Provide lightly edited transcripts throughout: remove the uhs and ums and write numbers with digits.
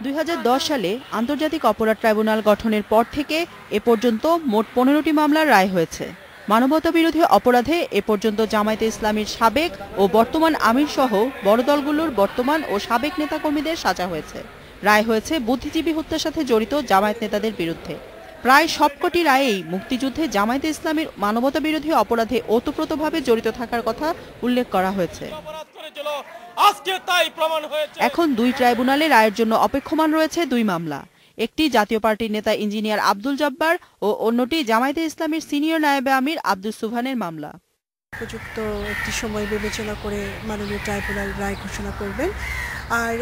2010 সালে আন্তর্জাতিক অপরাধ ট্রাইব্যুনাল গঠনের পর থেকে এ পর্যন্ত মোট 15টি মামলার রায় হয়েছে। মানবতাবিরোধী অপরাধে এ পর্যন্ত জামায়াতে ইসলামীর সাবেক ও বর্তমান আমির সহ বড় দলগুলোর বর্তমান ও সাবেক নেতাকর্মীদের সাজা হয়েছে। রায় হয়েছে বুদ্ধিজীবী হত্যার সাথে জড়িত জামায়াত নেতাদের বিরুদ্ধে। প্রায় সবকটি রায়েই মুক্তিযুদ্ধে জামায়াতে ইসলামীর মানবতাবিরোধী অপরাধে ওতপ্রোতভাবে জড়িত থাকার কথা উল্লেখ করা হয়েছে। এখন দুই ট্রাইব্যুনালে রায়ের জন্য অপেক্ষমান রয়েছে দুই মামলা। একটি জাতীয় পার্টির নেতা ইঞ্জিনিয়ার আব্দুল জব্বার ও অন্যটি জামায়াতে ইসলামীর সিনিয়র নায়েবে আমির আব্দুস সুবহানের মামলা। উপযুক্ত একটি সময় বিবেচনা করে মাননীয় ট্রাইব্যুনাল রায় ঘোষণা করবেন। আর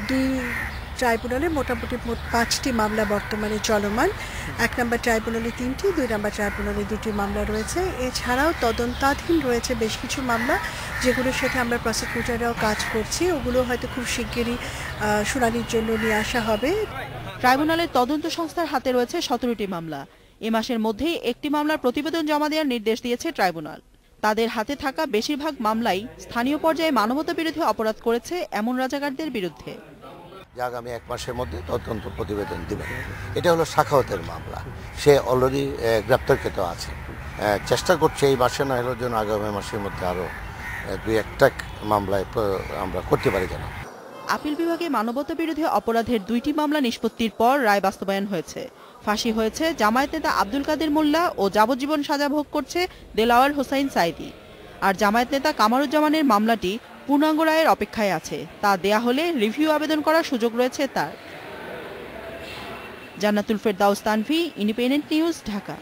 দুই ট্রাইব্যুনালে মোটামুটি মোট 5টি মামলা বর্তমানে চলমান। 1 নম্বর ট্রাইব্যুনালে 3টি, 2 নম্বর ট্রাইব্যুনালে 2টি মামলা রয়েছে। এছাড়াও তদন্তাধীন রয়েছে বেশ কিছু মামলা, যেগুলোর সাথে আমরা প্রসিকিউটররাও কাজ করছি। ওগুলো হয়তো খুব শিগগিরই শুনানির জন্য নিয়ে আসা হবে। ট্রাইব্যুনালের তদন্ত সংস্থার হাতে রয়েছে 17টি মামলা। এ মাসের মধ্যেই একটি মামলার প্রতিবেদন জমা দেওয়ার নির্দেশ দিয়েছে ট্রাইব্যুনাল। তাদের হাতে থাকা বেশিরভাগ মামলাই স্থানীয় পর্যায়ে মানবতাবিরোধী অপরাধ করেছে এমন রাজাকারদের বিরুদ্ধে। আগামী 1 মাসের মধ্যে তদন্ত প্রতিবেদন দিবেন। এটা হলো সাখাওয়াতের মামলা। সে অলরেডি গ্রেপ্তারকৃত আছে। চেষ্টা করছে এই মাসে না হলেও যেন আগামী মাসের মধ্যে আরও 2-1টা মামলায় আমরা করতে পারি যেন। আপিল বিভাগে মানবতাবিরোধী অপরাধের 2টি মামলা নিষ্পত্তির পর রায় বাস্তবায়ন হয়েছে। ফাঁসি হয়েছে জামায়াত নেতা আব্দুল কাদের মোল্লা ও যাবজ্জীবন সাজা ভোগ করছে দেলাওয়ার হোসাইন সাইদি। আর জামায়াত নেতা কামারুজ্জামানের মামলাটি পূর্ণাঙ্গ রায়ের অপেক্ষায় আছে। তা দেয়া হলে রিভিউ আবেদন করার সুযোগ রয়েছে তার। জান্নাতুল ফেরদাউস তানভি, ইন্ডিপেন্ডেন্ট নিউজ, ঢাকা।